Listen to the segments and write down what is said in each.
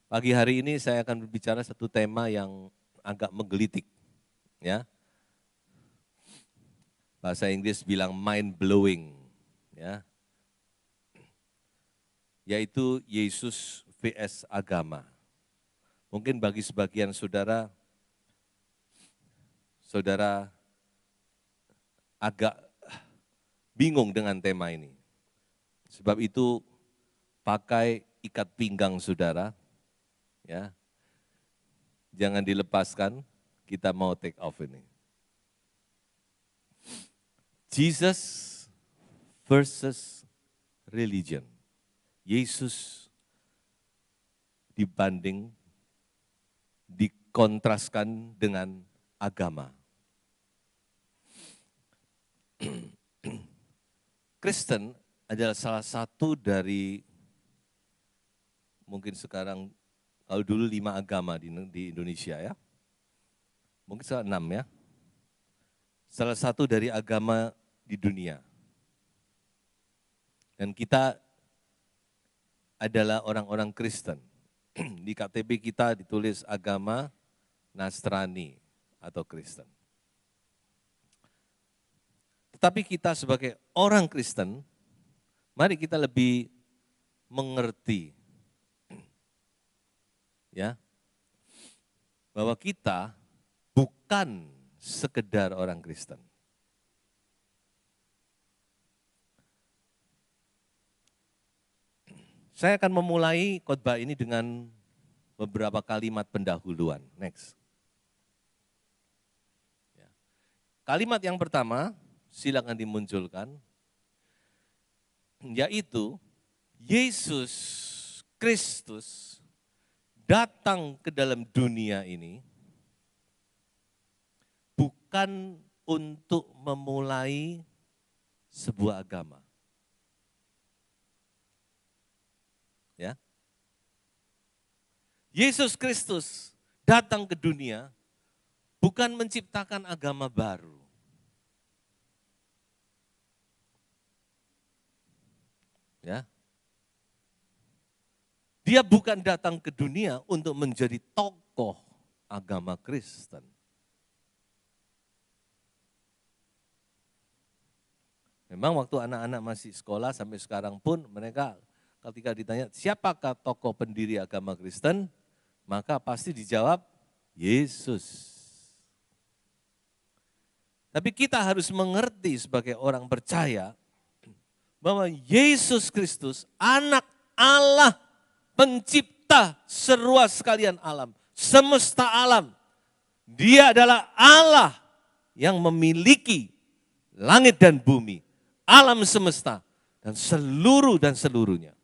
Pagi hari ini saya akan berbicara satu tema yang agak menggelitik, ya. Bahasa Inggris bilang mind blowing, ya. Yaitu Yesus vs agama. Mungkin bagi sebagian saudara, saudara agak bingung dengan tema ini. Sebab itu pakai ikat pinggang saudara, ya. Jangan dilepaskan, kita mau take off ini. Jesus versus religion. Yesus dibanding, dikontraskan dengan agama. Kristen adalah salah satu dari, mungkin sekarang, kalau dulu 5 agama di Indonesia ya, mungkin sekarang 6 ya, salah satu dari agama di dunia. Dan kita adalah orang-orang Kristen. Di KTP kita ditulis agama Nasrani atau Kristen. Tetapi kita sebagai orang Kristen, mari kita lebih mengerti, ya, bahwa kita bukan sekedar orang Kristen. Saya akan memulai khotbah ini dengan beberapa kalimat pendahuluan. Next. Kalimat yang pertama, silakan dimunculkan, yaitu Yesus Kristus datang ke dalam dunia ini bukan untuk memulai sebuah agama. Ya. Yesus Kristus datang ke dunia bukan menciptakan agama baru. Ya. Dia bukan datang ke dunia untuk menjadi tokoh agama Kristen. Memang waktu anak-anak masih sekolah sampai sekarang pun mereka ketika ditanya siapakah tokoh pendiri agama Kristen, maka pasti dijawab Yesus. Tapi kita harus mengerti sebagai orang percaya bahwa Yesus Kristus, anak Allah, pencipta seluas sekalian alam, semesta alam. Dia adalah Allah yang memiliki langit dan bumi, alam semesta, dan seluruhnya.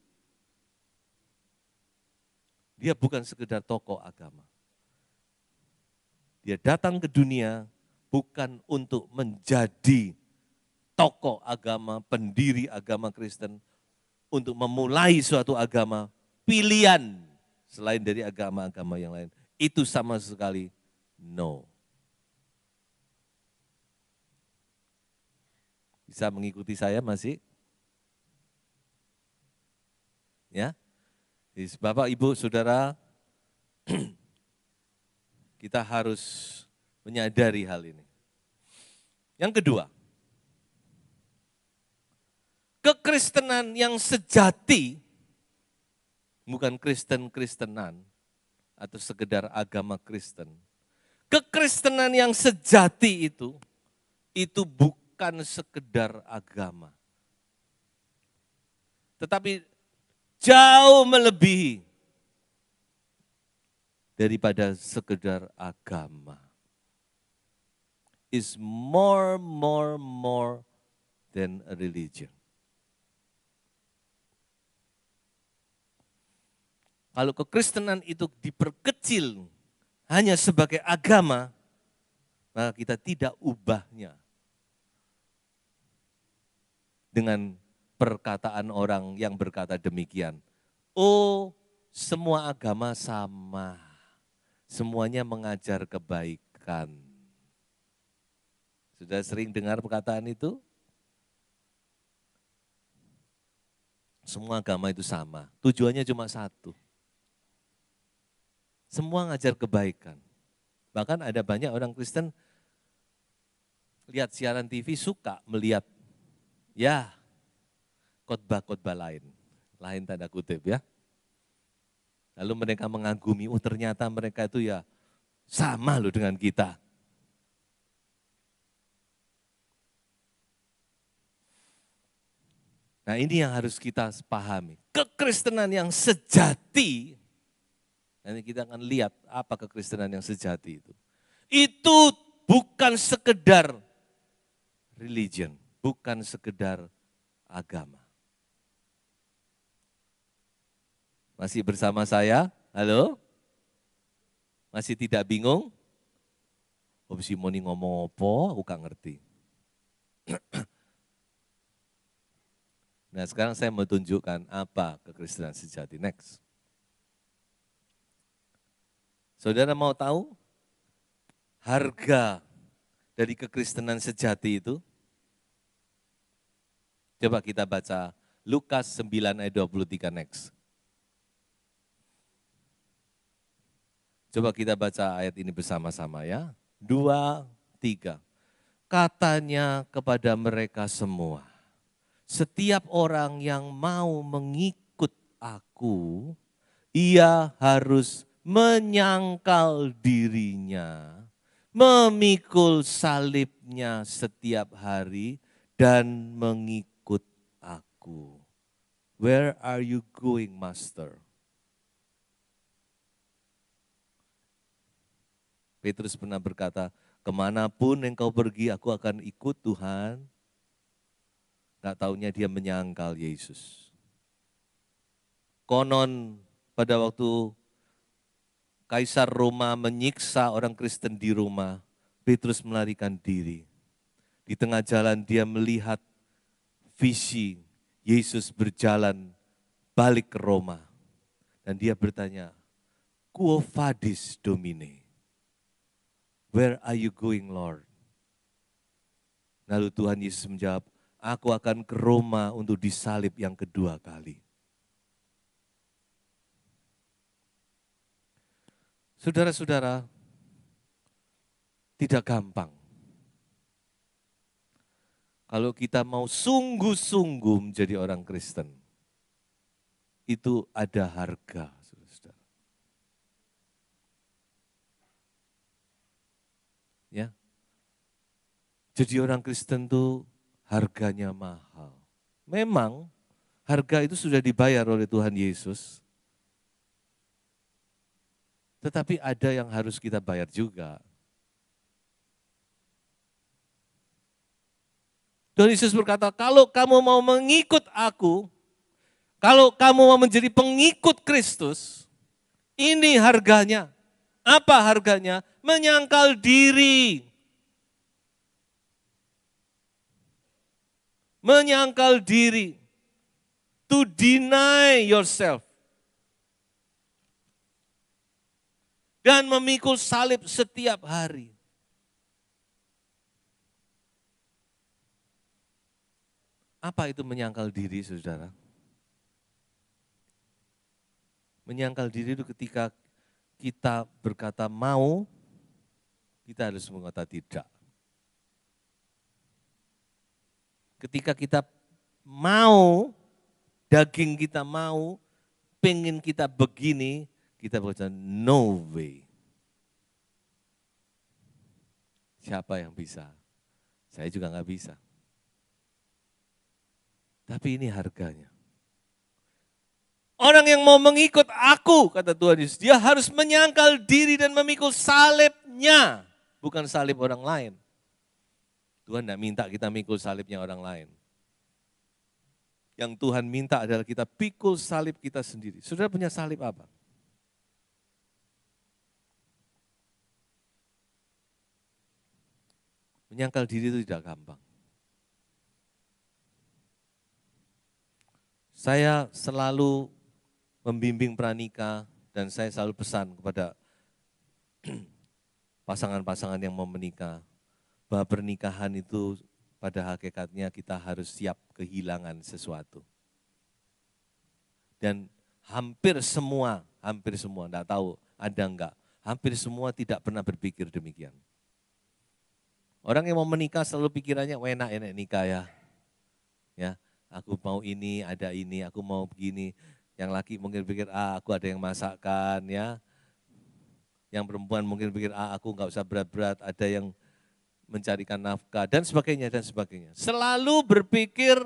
Dia bukan sekedar tokoh agama. Dia datang ke dunia bukan untuk menjadi tokoh agama, pendiri agama Kristen, untuk memulai suatu agama, pilihan selain dari agama-agama yang lain. Itu sama sekali no. Bisa mengikuti saya masih? Ya. Bapak, Ibu, Saudara, kita harus menyadari hal ini. Yang kedua, kekristenan yang sejati, bukan Kristen-Kristenan atau sekedar agama Kristen. Kekristenan yang sejati itu bukan sekedar agama. Tetapi jauh melebihi daripada sekedar agama. Is more than a religion. Kalau kekristenan itu diperkecil hanya sebagai agama, maka kita tidak ubahnya dengan perkataan orang yang berkata demikian. Oh, semua agama sama, semuanya mengajar kebaikan. Sudah sering dengar perkataan itu? Semua agama itu sama, tujuannya cuma satu. Semua ngajar kebaikan. Bahkan ada banyak orang Kristen lihat siaran TV suka melihat ya khotbah-khotbah lain tanda kutip ya. Lalu mereka mengagumi, oh ternyata mereka itu ya sama loh dengan kita. Nah ini yang harus kita pahami. Kekristenan yang sejati, nanti kita akan lihat apa kekristenan yang sejati itu. Itu bukan sekedar religion, bukan sekedar agama. Masih bersama saya? Halo? Masih tidak bingung? Oh, si Moni ngomong apa, aku gak ngerti. Nah sekarang saya mau tunjukkan apa kekristenan sejati. Next. Saudara mau tahu harga dari kekristenan sejati itu? Coba kita baca Lukas 9 ayat 23 next. Coba kita baca ayat ini bersama-sama ya. 2, 3. Katanya kepada mereka semua, setiap orang yang mau mengikut aku, ia harus menyangkal dirinya, memikul salibnya setiap hari, dan mengikut aku. Where are you going, Master? Petrus pernah berkata, kemanapun engkau pergi, aku akan ikut Tuhan. Gak taunya dia menyangkal Yesus. Konon pada waktu Kaisar Roma menyiksa orang Kristen di Roma, Petrus melarikan diri. Di tengah jalan dia melihat visi Yesus berjalan balik ke Roma. Dan dia bertanya, Quo vadis Domine? Where are you going, Lord? Lalu Tuhan Yesus menjawab, aku akan ke Roma untuk disalib yang kedua kali. Saudara-saudara, tidak gampang. Kalau kita mau sungguh-sungguh menjadi orang Kristen, itu ada harga, saudara. Ya, jadi orang Kristen itu harganya mahal. Memang harga itu sudah dibayar oleh Tuhan Yesus, tetapi ada yang harus kita bayar juga. Tuhan Yesus berkata, kalau kamu mau mengikut aku, kalau kamu mau menjadi pengikut Kristus, ini harganya. Apa harganya? Menyangkal diri. Menyangkal diri. To deny yourself. Dan memikul salib setiap hari. Apa itu menyangkal diri, saudara? Menyangkal diri itu ketika kita berkata mau, kita harus mengatakan tidak. Ketika kita mau, daging kita mau, pengen kita begini, kita berkata no way. Siapa yang bisa? Saya juga nggak bisa. Tapi ini harganya. Orang yang mau mengikut aku, kata Tuhan Yesus, dia harus menyangkal diri dan memikul salibnya, bukan salib orang lain. Tuhan tidak minta kita mikul salibnya orang lain. Yang Tuhan minta adalah kita pikul salib kita sendiri. Saudara punya salib apa? Menyangkal diri itu tidak gampang. Saya selalu membimbing pranikah dan saya selalu pesan kepada pasangan-pasangan yang mau menikah, bahwa pernikahan itu pada hakikatnya kita harus siap kehilangan sesuatu. Dan hampir semua, enggak tahu ada enggak? Hampir semua tidak pernah berpikir demikian. Orang yang mau menikah selalu pikirannya, enak nikah ya. Ya, aku mau ini, ada ini, aku mau begini. Yang laki mungkin pikir, aku ada yang masakkan ya. Yang perempuan mungkin pikir, aku enggak usah berat-berat, ada yang mencarikan nafkah, dan sebagainya, dan sebagainya. Selalu berpikir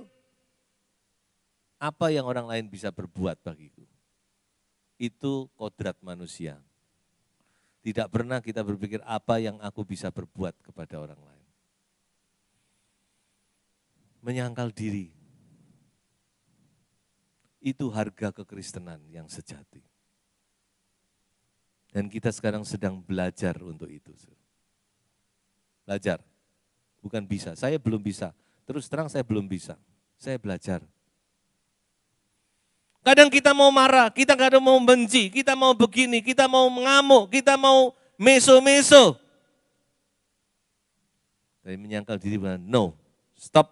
apa yang orang lain bisa berbuat bagiku. Itu kodrat manusia. Tidak pernah kita berpikir apa yang aku bisa berbuat kepada orang lain. Menyangkal diri. Itu harga kekristenan yang sejati. Dan kita sekarang sedang belajar untuk itu. Belajar, bukan bisa. Saya belum bisa. Terus terang saya belum bisa. Saya belajar. Kadang kita mau marah, kita kadang mau benci, kita mau begini, kita mau mengamuk, kita mau meso-meso. Dari menyangkal diri, no, stop.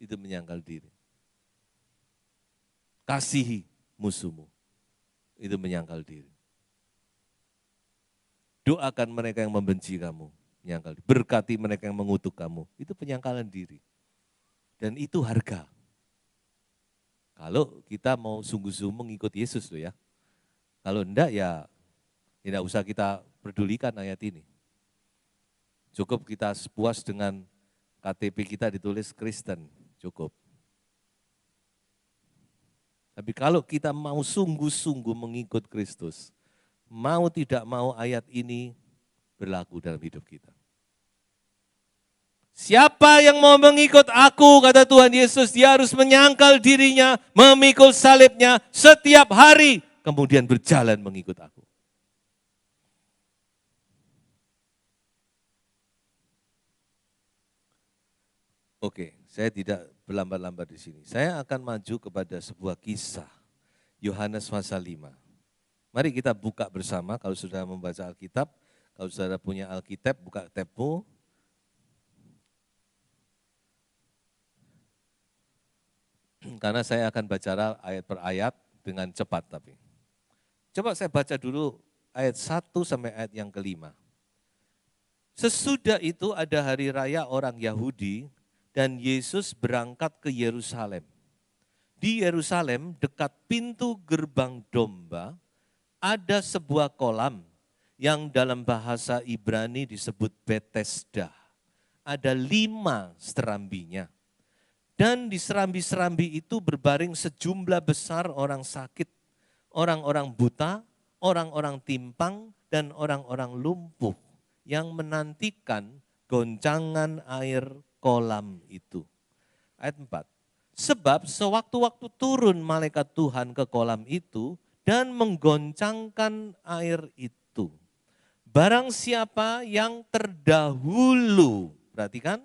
Itu menyangkal diri. Kasihi musuhmu. Itu menyangkal diri. Doakan mereka yang membenci kamu. Menyangkal diri. Berkati mereka yang mengutuk kamu. Itu penyangkalan diri. Dan itu harga. Kalau kita mau sungguh-sungguh mengikut Yesus loh ya. Kalau enggak ya tidak usah kita pedulikan ayat ini. Cukup kita puas dengan KTP kita ditulis Kristen, cukup. Tapi kalau kita mau sungguh-sungguh mengikut Kristus, mau tidak mau ayat ini berlaku dalam hidup kita. Siapa yang mau mengikut aku, kata Tuhan Yesus, dia harus menyangkal dirinya, memikul salibnya setiap hari, kemudian berjalan mengikut aku. Oke, saya tidak berlambat-lambat di sini. Saya akan maju kepada sebuah kisah, Yohanes pasal 5. Mari kita buka bersama, kalau sudah membaca Alkitab, kalau saudara punya Alkitab, buka tabmu. Karena saya akan baca ayat per ayat dengan cepat tapi. Coba saya baca dulu ayat 1 sampai ayat yang kelima. Sesudah itu ada hari raya orang Yahudi dan Yesus berangkat ke Yerusalem. Di Yerusalem dekat pintu gerbang domba ada sebuah kolam yang dalam bahasa Ibrani disebut Betesda. Ada 5 serambinya. Dan di serambi-serambi itu berbaring sejumlah besar orang sakit, orang-orang buta, orang-orang timpang, dan orang-orang lumpuh yang menantikan goncangan air kolam itu. Ayat 4, sebab sewaktu-waktu turun malaikat Tuhan ke kolam itu dan menggoncangkan air itu. Barang siapa yang terdahulu, perhatikan,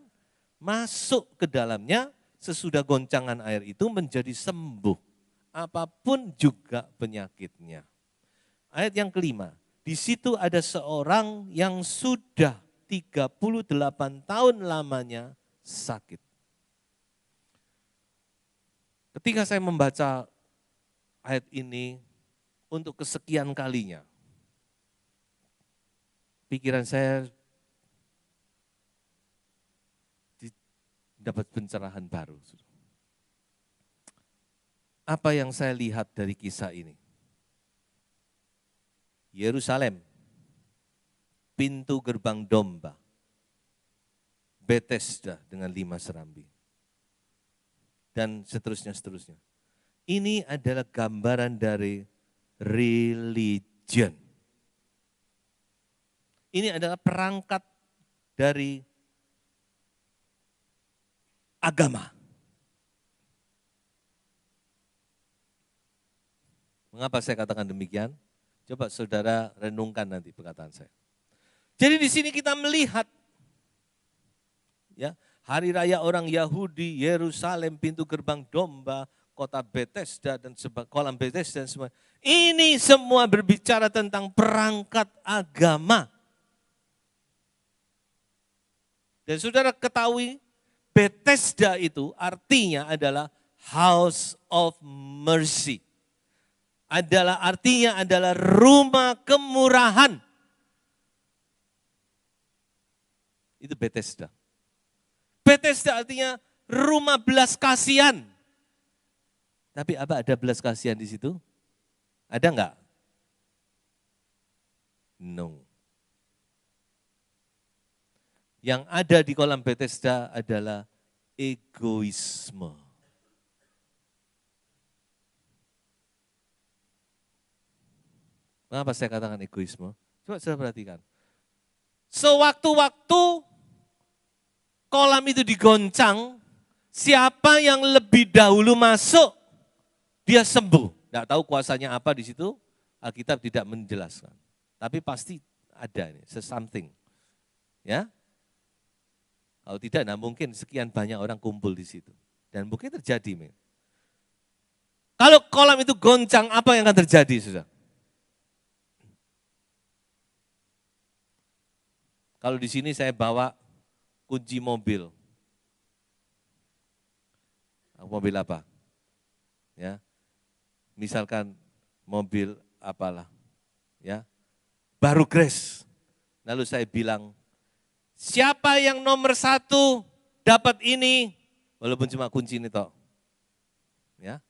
masuk ke dalamnya, sesudah goncangan air itu menjadi sembuh, apapun juga penyakitnya. Ayat yang kelima, di situ ada seorang yang sudah 38 tahun lamanya sakit. Ketika saya membaca ayat ini untuk kesekian kalinya, pikiran saya dapat pencerahan baru. Apa yang saya lihat dari kisah ini? Yerusalem, pintu gerbang domba, Betesda dengan 5 serambi, dan seterusnya. Ini adalah gambaran dari religion. Ini adalah perangkat dari agama. Mengapa saya katakan demikian? Coba saudara renungkan nanti perkataan saya. Jadi di sini kita melihat ya, hari raya orang Yahudi, Yerusalem, pintu gerbang domba, kota Betesda dan kolam Betesda dan semua. Ini semua berbicara tentang perangkat agama. Dan saudara ketahui Betesda itu artinya adalah house of mercy. artinya adalah rumah kemurahan. Itu Bethesda. Bethesda artinya rumah belas kasihan. Tapi apa ada belas kasihan di situ? Ada enggak? No. Yang ada di kolam Bethesda adalah egoisme. Kenapa saya katakan egoisme? Coba saya perhatikan. Sewaktu-waktu kolam itu digoncang, siapa yang lebih dahulu masuk, dia sembuh. Tidak tahu kuasanya apa di situ, Alkitab tidak menjelaskan. Tapi pasti ada ini, something. Ya, kalau tidak, nah mungkin sekian banyak orang kumpul di situ. Dan mungkin terjadi. Kalau kolam itu goncang, apa yang akan terjadi, saudara? Kalau di sini saya bawa kunci mobil. Mobil apa? Ya. Misalkan mobil apalah. Ya. Baru Grace. Lalu saya bilang, siapa yang nomor 1 dapat ini? Walaupun cuma kunci ini toh. Ya.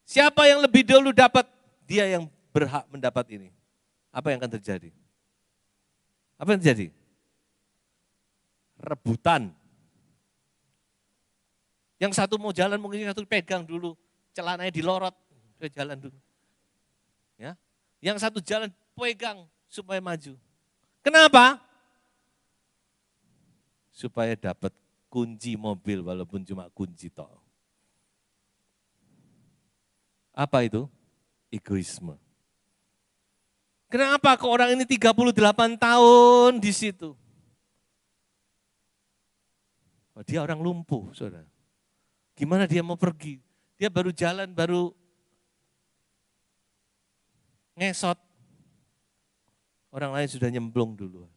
Siapa yang lebih dulu dapat? Dia yang berhak mendapat ini. Apa yang akan terjadi? Apa yang terjadi? Rebutan. Yang satu mau jalan, mungkin yang satu pegang dulu, celananya dilorot, dia jalan dulu. Ya. Yang satu jalan pegang supaya maju. Kenapa? Supaya dapat kunci mobil walaupun cuma kunci toh. Apa itu? Egoisme. Kenapa kok orang ini 38 tahun di situ? Oh, dia orang lumpuh, saudara. Gimana dia mau pergi? Dia baru jalan, baru ngesot. Orang lain sudah nyemplung dulu.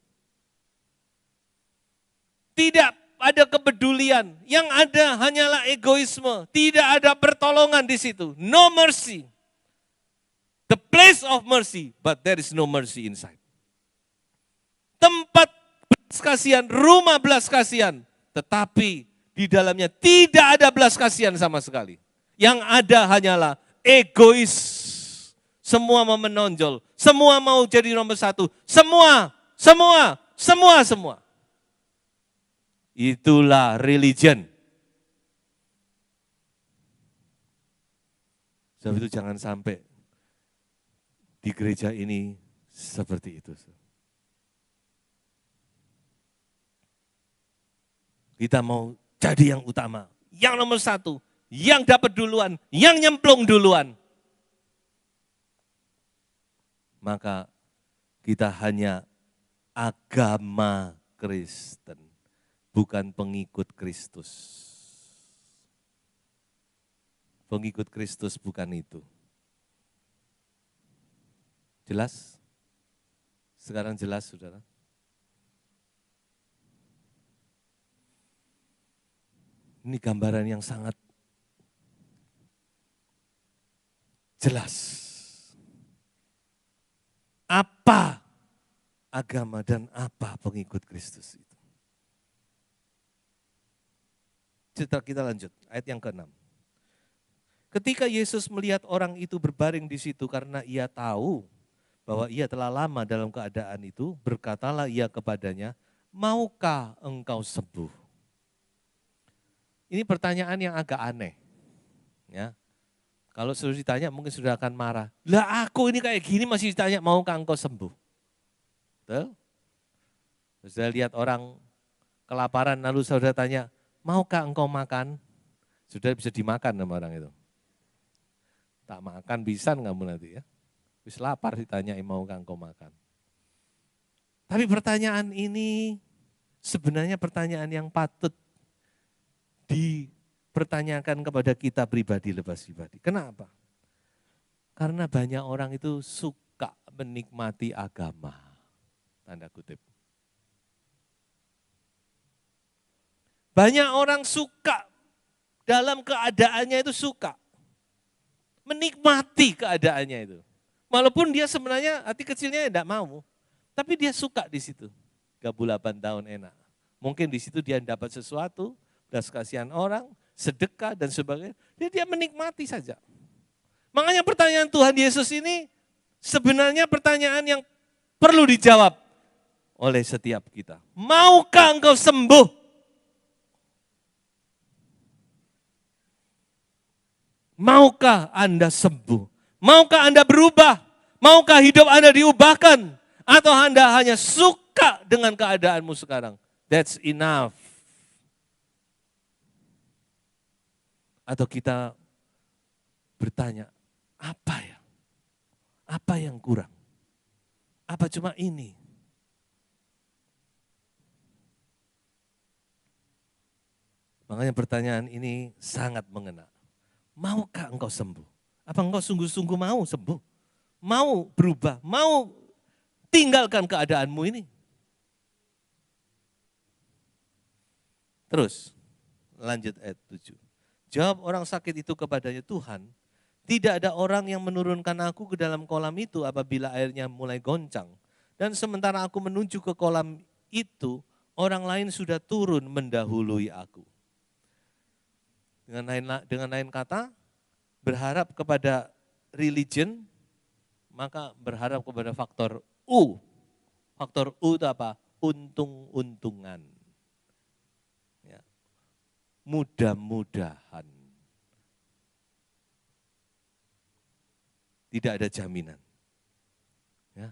Tidak ada kepedulian, yang ada hanyalah egoisme. Tidak ada pertolongan di situ. No mercy. The place of mercy, but there is no mercy inside. Tempat belas kasihan, rumah belas kasihan, tetapi di dalamnya tidak ada belas kasihan sama sekali. Yang ada hanyalah egois. Semua mau menonjol, semua mau jadi nomor 1, semua. Itulah religion. Sebab itu jangan sampai di gereja ini seperti itu. Kita mau jadi yang utama, yang nomor 1, yang dapat duluan, yang nyemplung duluan. Maka kita hanya agama Kristen, bukan pengikut Kristus. Pengikut Kristus bukan itu. Jelas? Sekarang jelas, saudara? Ini gambaran yang sangat jelas. Apa agama dan apa pengikut Kristus itu? Kita lanjut, ayat yang ke-6. Ketika Yesus melihat orang itu berbaring di situ karena ia tahu bahwa ia telah lama dalam keadaan itu, berkatalah ia kepadanya, maukah engkau sembuh? Ini pertanyaan yang agak aneh. Ya. Kalau sudah ditanya mungkin sudah akan marah. Lah aku ini kayak gini masih ditanya maukah engkau sembuh? Betul? Sudah lihat orang kelaparan lalu saudara tanya, maukah engkau makan? Sudah bisa dimakan sama orang itu. Tak makan bisa kamu nanti ya. Wis lapar ditanyain maukah engkau makan. Tapi pertanyaan ini sebenarnya pertanyaan yang patut dipertanyakan kepada kita pribadi lepas pribadi. Kenapa? Karena banyak orang itu suka menikmati agama. Tanda kutip. Banyak orang suka dalam keadaannya itu suka. menikmati keadaannya itu. Walaupun dia sebenarnya hati kecilnya tidak mau, tapi dia suka di situ. 38 tahun enak. Mungkin di situ dia dapat sesuatu, belas kasihan orang, sedekah dan sebagainya. Dia menikmati saja. Makanya pertanyaan Tuhan Yesus ini sebenarnya pertanyaan yang perlu dijawab oleh setiap kita. Maukah engkau sembuh? Maukah Anda sembuh? Maukah Anda berubah? Maukah hidup Anda diubahkan? Atau Anda hanya suka dengan keadaanmu sekarang? That's enough. Atau kita bertanya, apa ya? Apa yang kurang? Apa cuma ini? Makanya pertanyaan ini sangat mengena. Maukah engkau sembuh? Apa engkau sungguh-sungguh mau sembuh? Mau berubah? Mau tinggalkan keadaanmu ini? Terus, lanjut ayat 7. Jawab orang sakit itu kepadanya, Tuhan, tidak ada orang yang menurunkan aku ke dalam kolam itu apabila airnya mulai goncang. Dan sementara aku menuju ke kolam itu, orang lain sudah turun mendahului aku. Dengan lain kata, berharap kepada religion, maka berharap kepada faktor U. Faktor U itu apa? Untung-untungan. Ya. Mudah-mudahan. Tidak ada jaminan. Ya.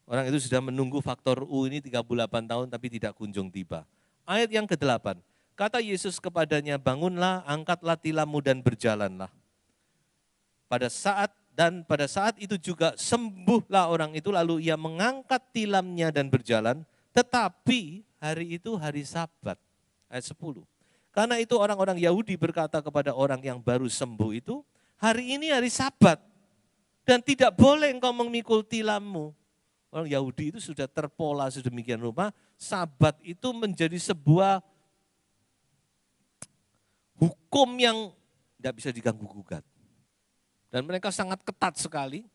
Orang itu sudah menunggu faktor U ini 38 tahun tapi tidak kunjung tiba. Ayat yang ke-8, kata Yesus kepadanya, bangunlah, angkatlah tilammu dan berjalanlah. Pada saat itu juga sembuhlah orang itu, lalu ia mengangkat tilamnya dan berjalan, tetapi hari itu hari Sabat. Ayat 10. Karena itu orang-orang Yahudi berkata kepada orang yang baru sembuh itu, hari ini hari Sabat dan tidak boleh engkau memikul tilammu. Orang Yahudi itu sudah terpola sedemikian rupa, Sabat itu menjadi sebuah hukum yang tidak bisa diganggu-gugat. Dan mereka sangat ketat sekali.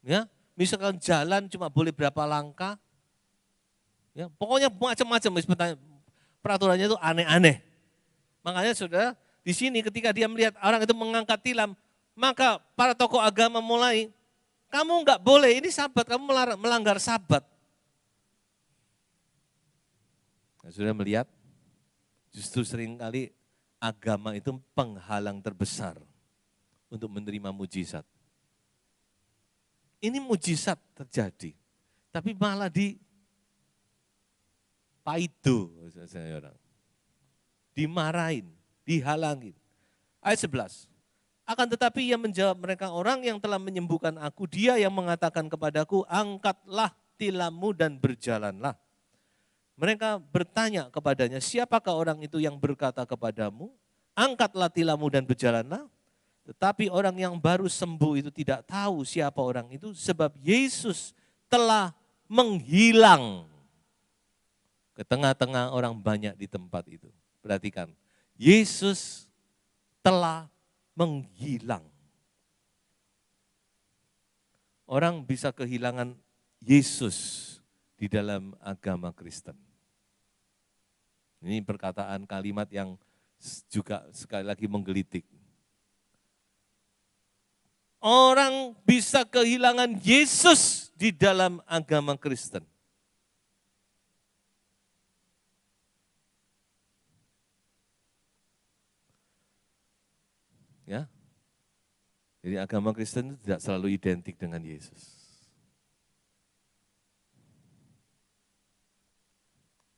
Ya, misalkan jalan cuma boleh berapa langkah. Ya, pokoknya macam-macam peraturannya itu aneh-aneh. Makanya Saudara, di sini ketika dia melihat orang itu mengangkat tilam, maka para tokoh agama mulai, kamu enggak boleh, ini Sabat, kamu melanggar Sabat. Nah, Saudara melihat, justru seringkali agama itu penghalang terbesar untuk menerima mujizat. Ini mujizat terjadi, tapi malah dipaido, dimarahin, dihalangin. Ayat 11. Akan tetapi ia menjawab mereka, orang yang telah menyembuhkan aku, dia yang mengatakan kepadaku, angkatlah tilammu dan berjalanlah. Mereka bertanya kepadanya, siapakah orang itu yang berkata kepadamu, angkatlah tilammu dan berjalanlah? Tetapi orang yang baru sembuh itu tidak tahu siapa orang itu, sebab Yesus telah menghilang ke tengah-tengah orang banyak di tempat itu. Perhatikan, Yesus telah menghilang. Orang bisa kehilangan Yesus di dalam agama Kristen. Ini perkataan kalimat yang juga sekali lagi menggelitik. Orang bisa kehilangan Yesus di dalam agama Kristen. Ya. Jadi agama Kristen itu tidak selalu identik dengan Yesus.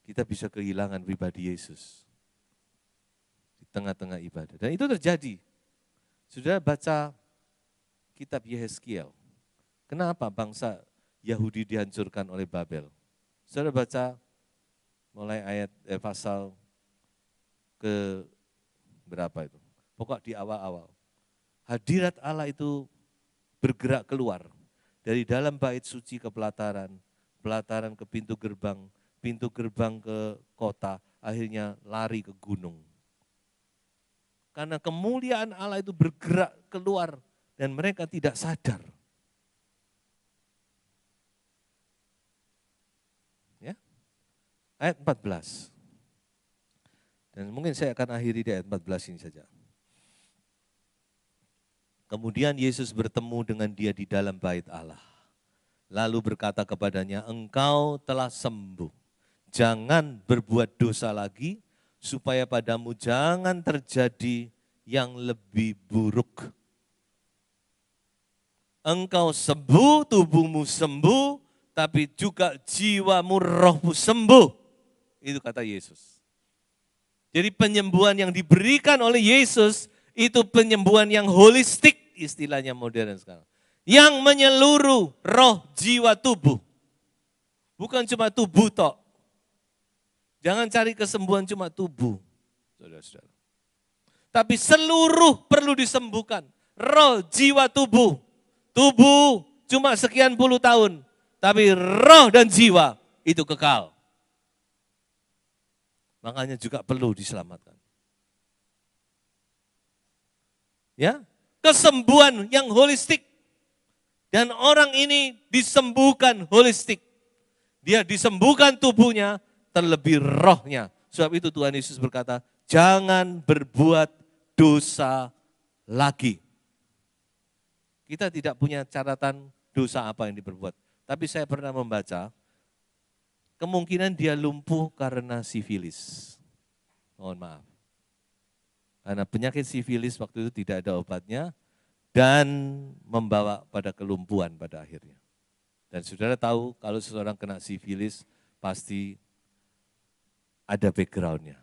Kita bisa kehilangan pribadi Yesus di tengah-tengah ibadah. Dan itu terjadi. Sudah baca kitab Yehezkiel. Kenapa bangsa Yahudi dihancurkan oleh Babel? Sudah baca mulai ayat pasal ke berapa itu? Pokok di awal-awal. Hadirat Allah itu bergerak keluar dari dalam bait suci ke pelataran, pelataran ke pintu gerbang ke kota, akhirnya lari ke gunung. Karena kemuliaan Allah itu bergerak keluar dan mereka tidak sadar. Ya. Ayat 14. Dan mungkin saya akan akhiri di ayat 14 ini saja. Kemudian Yesus bertemu dengan dia di dalam bait Allah. Lalu berkata kepadanya, engkau telah sembuh. Jangan berbuat dosa lagi, supaya padamu jangan terjadi yang lebih buruk. Engkau sembuh, tubuhmu sembuh, tapi juga jiwamu, rohmu sembuh. Itu kata Yesus. Jadi penyembuhan yang diberikan oleh Yesus, itu penyembuhan yang holistik, istilahnya modern sekarang. Yang menyeluruh roh, jiwa, tubuh. Bukan cuma tubuh tok. Jangan cari kesembuhan cuma tubuh, saudara-saudara. Tapi seluruh perlu disembuhkan. Roh, jiwa, tubuh. Tubuh cuma sekian puluh tahun. Tapi roh dan jiwa itu kekal. Makanya juga perlu diselamatkan. Ya, kesembuhan yang holistik. Dan orang ini disembuhkan holistik. Dia disembuhkan tubuhnya, terlebih rohnya. Sebab itu Tuhan Yesus berkata, jangan berbuat dosa lagi. Kita tidak punya catatan dosa apa yang diperbuat. Tapi saya pernah membaca, kemungkinan dia lumpuh karena sifilis. Mohon maaf. Karena penyakit sifilis waktu itu tidak ada obatnya, dan membawa pada kelumpuhan pada akhirnya. Dan saudara tahu kalau seseorang kena sifilis, pasti ada background-nya.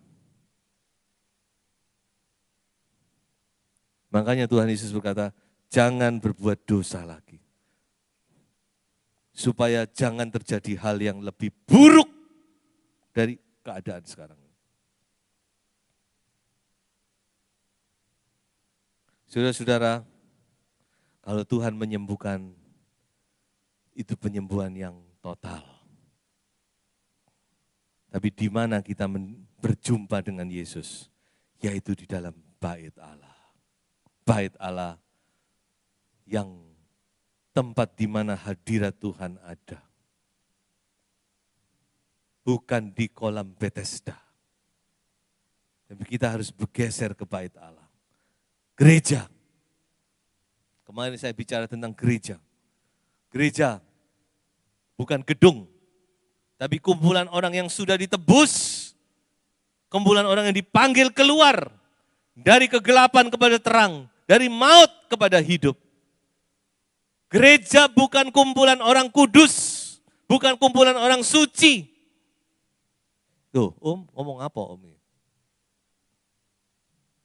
Makanya Tuhan Yesus berkata, jangan berbuat dosa lagi. Supaya jangan terjadi hal yang lebih buruk dari keadaan sekarang. Saudara-saudara, kalau Tuhan menyembuhkan, itu penyembuhan yang total. Tapi di mana kita berjumpa dengan Yesus? Yaitu di dalam bait Allah. Bait Allah yang tempat di mana hadirat Tuhan ada. Bukan di kolam Bethesda. Tapi kita harus bergeser ke bait Allah. Gereja. Kemarin saya bicara tentang gereja. Gereja bukan gedung. Tapi kumpulan orang yang sudah ditebus, kumpulan orang yang dipanggil keluar dari kegelapan kepada terang, dari maut kepada hidup. Gereja bukan kumpulan orang kudus, bukan kumpulan orang suci. Tuh, ngomong apa Om?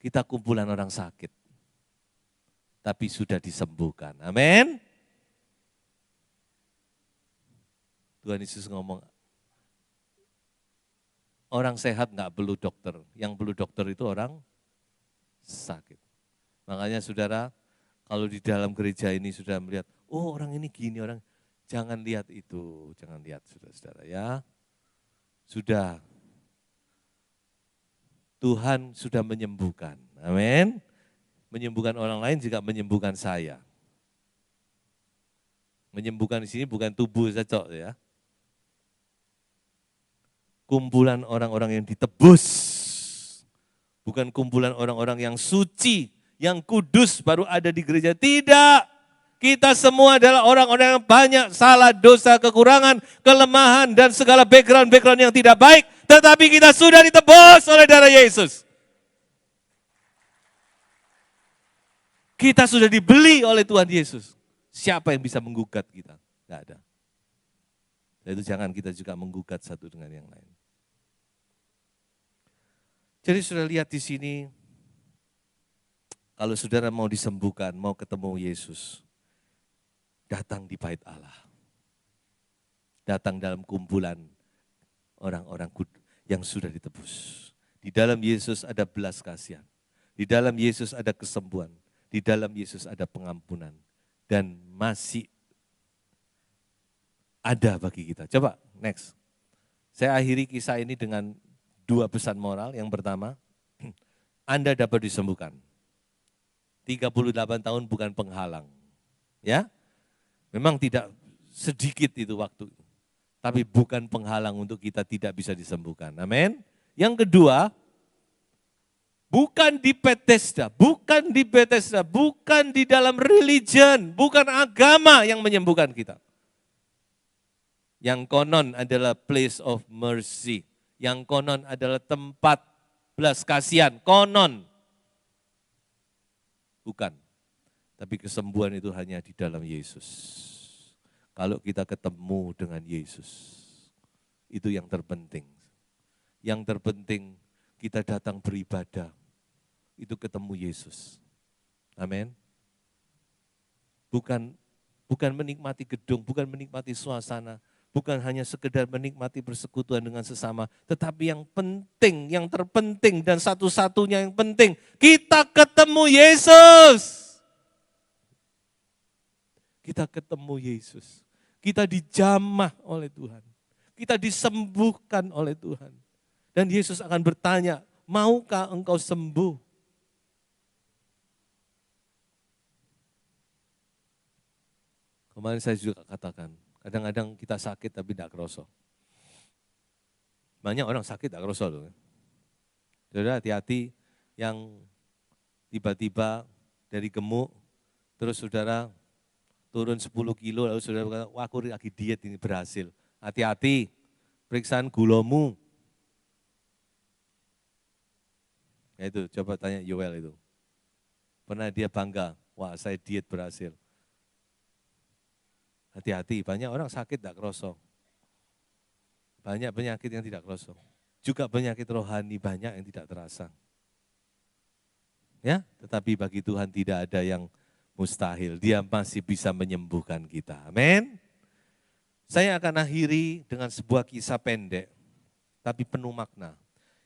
Kita kumpulan orang sakit, tapi sudah disembuhkan. Amin. Tuhan Yesus ngomong, orang sehat nggak perlu dokter, yang perlu dokter itu orang sakit. Makanya saudara, kalau di dalam gereja ini sudah melihat, oh orang ini gini, orang jangan lihat itu, jangan lihat saudara-saudara ya. Sudah, Tuhan sudah menyembuhkan, amin. Menyembuhkan orang lain juga menyembuhkan saya. Menyembuhkan di sini bukan tubuh saja ya. Kumpulan orang-orang yang ditebus. Bukan kumpulan orang-orang yang suci, yang kudus baru ada di gereja. Tidak. Kita semua adalah orang-orang yang banyak salah, dosa, kekurangan, kelemahan, dan segala background-background yang tidak baik. Tetapi kita sudah ditebus oleh darah Yesus. Kita sudah dibeli oleh Tuhan Yesus. Siapa yang bisa menggugat kita? Tidak ada. Dan itu jangan kita juga menggugat satu dengan yang lain. Jadi sudah lihat di sini, kalau saudara mau disembuhkan, mau ketemu Yesus, datang di bait Allah. Datang dalam kumpulan orang-orang yang sudah ditebus. Di dalam Yesus ada belas kasihan. Di dalam Yesus ada kesembuhan. Di dalam Yesus ada pengampunan. Dan masih ada bagi kita. Coba, next. Saya akhiri kisah ini dengan dua pesan moral. Yang pertama, Anda dapat disembuhkan. 38 tahun bukan penghalang. Ya, memang tidak sedikit itu waktu. Tapi bukan penghalang untuk kita tidak bisa disembuhkan. Amin. Yang kedua, bukan di Bethesda, bukan di dalam religion, bukan agama yang menyembuhkan kita. Yang konon adalah place of mercy, yang konon adalah tempat belas kasihan, konon. Bukan, tapi kesembuhan itu hanya di dalam Yesus. Kalau kita ketemu dengan Yesus, itu yang terpenting. Yang terpenting kita datang beribadah, itu ketemu Yesus. Amin. Bukan menikmati gedung, bukan menikmati suasana, bukan hanya sekedar menikmati persekutuan dengan sesama, tetapi yang penting, yang terpenting dan satu-satunya yang penting, kita ketemu Yesus. Kita ketemu Yesus. Kita dijamah oleh Tuhan. Kita disembuhkan oleh Tuhan. Dan Yesus akan bertanya, maukah engkau sembuh? Kemarin saya juga katakan, kadang-kadang kita sakit tapi tidak kerasa. Banyak orang sakit tidak kerasa loh. Saudara hati-hati yang tiba-tiba dari gemuk, terus saudara turun 10 kilo, lalu saudara berkata, wah aku lagi diet ini berhasil. Hati-hati, periksaan gulamu. Ya itu, coba tanya Yoel itu. Pernah dia bangga, wah saya diet berhasil. Hati-hati, banyak orang sakit tidak kerasa. Banyak penyakit yang tidak kerasa. Juga penyakit rohani banyak yang tidak terasa. Ya, tetapi bagi Tuhan tidak ada yang mustahil. Dia masih bisa menyembuhkan kita. Amin. Saya akan akhiri dengan sebuah kisah pendek, tapi penuh makna.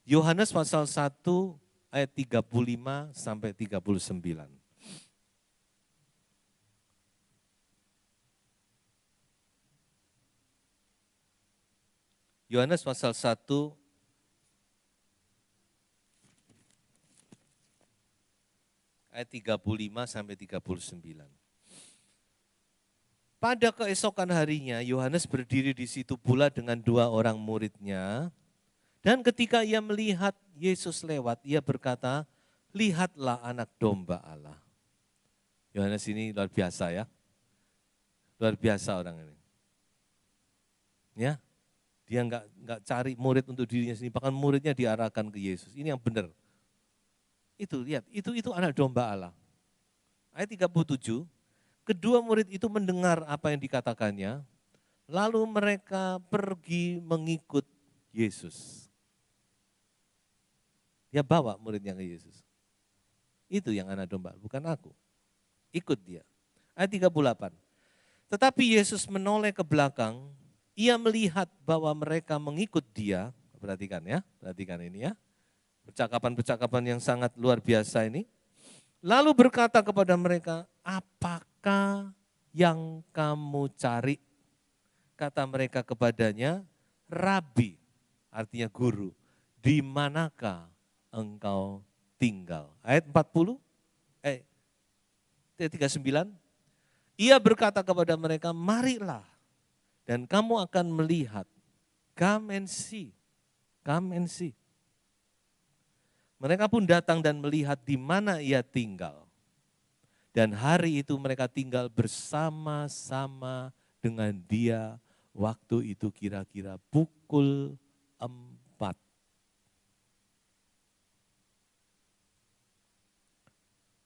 Yohanes pasal 1 ayat 35 sampai 39. Yohanes pasal 1 ayat 35 sampai 39. Pada keesokan harinya, Yohanes berdiri di situ pula dengan 2 orang muridnya. Dan ketika ia melihat Yesus lewat, ia berkata, lihatlah anak domba Allah. Yohanes ini luar biasa ya. Luar biasa orang ini. Ya, dia enggak cari murid untuk dirinya sendiri, bahkan muridnya diarahkan ke Yesus. Ini yang benar. Itu lihat, itu anak domba Allah. Ayat 37, kedua murid itu mendengar apa yang dikatakannya, lalu mereka pergi mengikut Yesus. Dia bawa muridnya ke Yesus. Itu yang anak domba, bukan aku. Ikut dia. Ayat 38. Tetapi Yesus menoleh ke belakang, ia melihat bahwa mereka mengikut dia. Perhatikan ya, perhatikan ini ya. Percakapan-percakapan yang sangat luar biasa ini. Lalu berkata kepada mereka, apakah yang kamu cari? Kata mereka kepadanya, Rabi, artinya guru, di manakah engkau tinggal? Ayat 39, ia berkata kepada mereka, marilah dan kamu akan melihat. Come and see, come and see. Mereka pun datang dan melihat di mana ia tinggal. Dan hari itu mereka tinggal bersama-sama dengan dia. Waktu itu kira-kira pukul 4.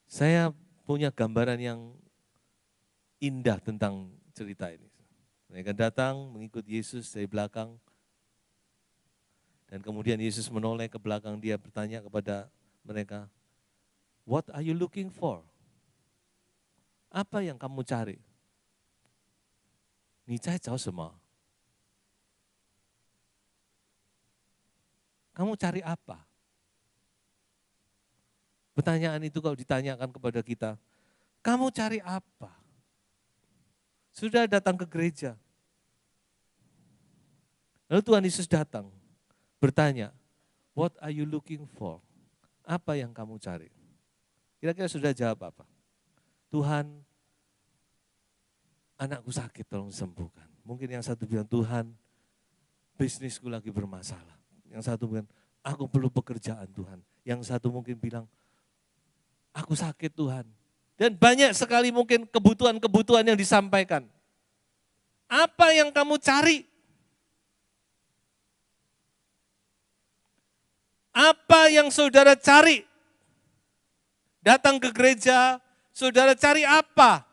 Saya punya gambaran yang indah tentang cerita ini. Mereka datang mengikut Yesus dari belakang. Dan kemudian Yesus menoleh ke belakang, dia bertanya kepada mereka, what are you looking for? Apa yang kamu cari? Ni zai zhao shenme? Kamu cari apa? Pertanyaan itu kalau ditanyakan kepada kita, kamu cari apa? Sudah datang ke gereja. Lalu Tuhan Yesus datang, bertanya, what are you looking for? Apa yang kamu cari? Kira-kira sudah jawab apa? Tuhan, anakku sakit, tolong sembuhkan. Mungkin yang satu bilang, Tuhan, bisnisku lagi bermasalah. Yang satu bilang, aku perlu pekerjaan Tuhan. Yang satu mungkin bilang, aku sakit Tuhan. Dan banyak sekali mungkin kebutuhan-kebutuhan yang disampaikan. Apa yang kamu cari? Apa yang saudara cari? Datang ke gereja, saudara cari apa?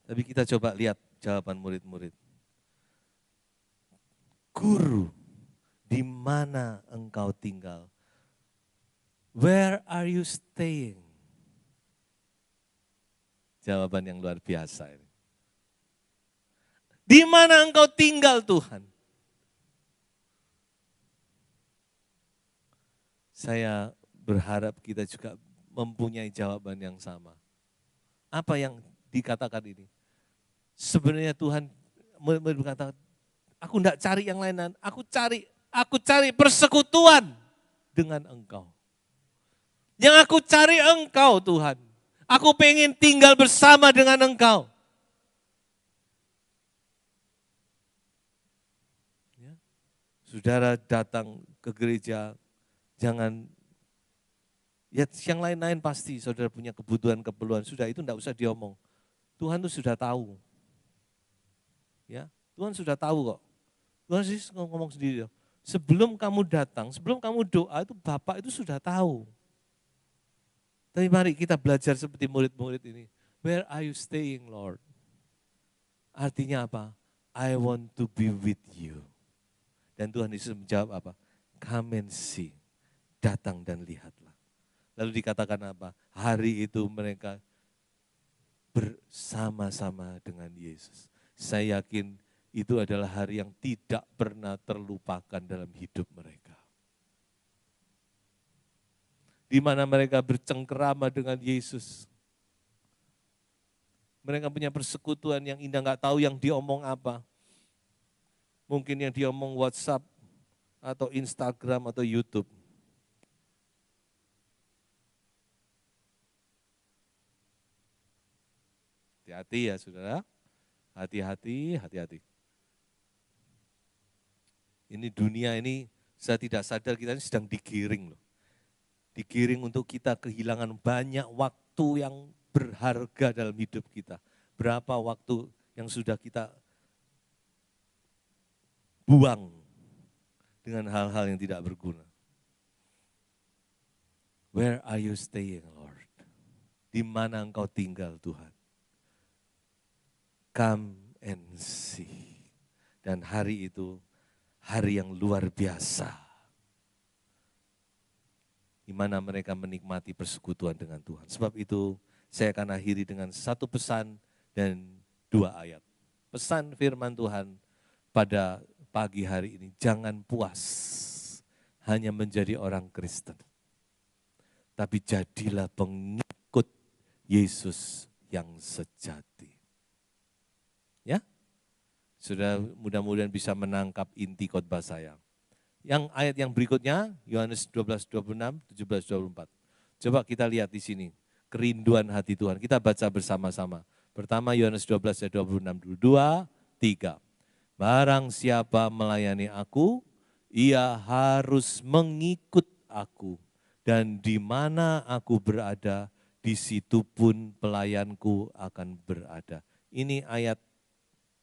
Tapi kita coba lihat jawaban murid-murid. Guru, di mana engkau tinggal? Where are you staying? Jawaban yang luar biasa ini. Di mana engkau tinggal Tuhan? Saya berharap kita juga mempunyai jawaban yang sama. Apa yang dikatakan ini? Sebenarnya Tuhan berkata, aku tidak cari yang lain, aku cari persekutuan dengan engkau. Yang aku cari engkau Tuhan. Aku pengen tinggal bersama dengan engkau. Ya. Saudara datang ke gereja, jangan, ya yang lain-lain pasti saudara punya kebutuhan, sudah itu enggak usah diomong. Tuhan itu sudah tahu. Ya, Tuhan sudah tahu kok. Tuhan sih ngomong sendiri. Sebelum kamu datang, sebelum kamu doa itu Bapak itu sudah tahu. Tapi mari kita belajar seperti murid-murid ini. Where are you staying, Lord? Artinya apa? I want to be with you. Dan Tuhan Yesus menjawab apa? Come and see. Datang dan lihatlah. Lalu dikatakan apa? Hari itu mereka bersama-sama dengan Yesus. Saya yakin itu adalah hari yang tidak pernah terlupakan dalam hidup mereka. Di mana mereka bercengkerama dengan Yesus. Mereka punya persekutuan yang indah, nggak tahu yang diomong apa. Mungkin yang diomong WhatsApp atau Instagram atau YouTube. Hati-hati ya saudara, hati-hati. Ini dunia ini, saya tidak sadar kita ini sedang digiring loh. Digiring untuk kita kehilangan banyak waktu yang berharga dalam hidup kita. Berapa waktu yang sudah kita buang dengan hal-hal yang tidak berguna. Where are you staying, Lord? Di mana engkau tinggal, Tuhan? Come and see. Dan hari itu, hari yang luar biasa. Di mana mereka menikmati persekutuan dengan Tuhan. Sebab itu saya akan akhiri dengan satu pesan dan 2 ayat. Pesan firman Tuhan pada pagi hari ini, jangan puas hanya menjadi orang Kristen. Tapi jadilah pengikut Yesus yang sejati. Ya, sudah mudah-mudahan bisa menangkap inti khotbah saya. Yang ayat yang berikutnya, Yohanes 12:26, 17:24. Coba kita lihat di sini, kerinduan hati Tuhan. Kita baca bersama-sama. Pertama Yohanes 12 ayat 26 dulu. 2, 3. Barang siapa melayani aku, ia harus mengikut aku. Dan di mana aku berada, di situ pun pelayanku akan berada. Ini ayat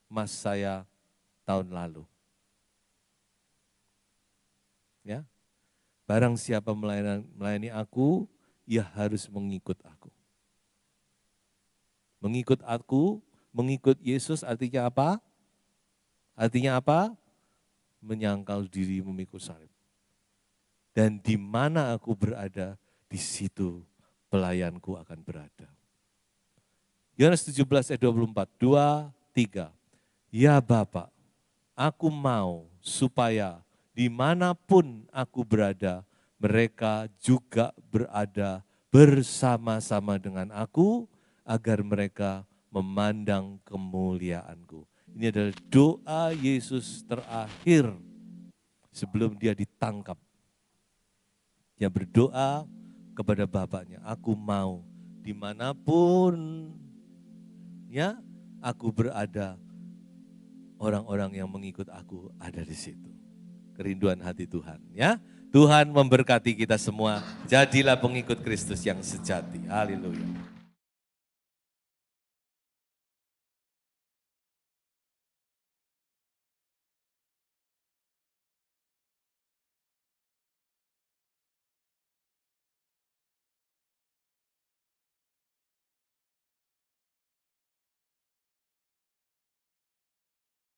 mas saya tahun lalu. Ya, barang siapa melayani aku, ia harus mengikut aku. Mengikut aku, mengikut Yesus artinya apa? Artinya apa? Menyangkal diri, memikul salib. Dan di mana aku berada, di situ pelayanku akan berada. Yohanes 17 ayat 24, 2, 3. Ya Bapa, aku mau supaya dimanapun aku berada, mereka juga berada bersama-sama dengan aku, agar mereka memandang kemuliaanku. Ini adalah doa Yesus terakhir sebelum dia ditangkap. Dia berdoa kepada Bapaknya, aku mau dimanapun ya aku berada, orang-orang yang mengikut aku ada di situ. Kerinduan hati Tuhan ya. Tuhan memberkati kita semua. Jadilah pengikut Kristus yang sejati. Haleluya.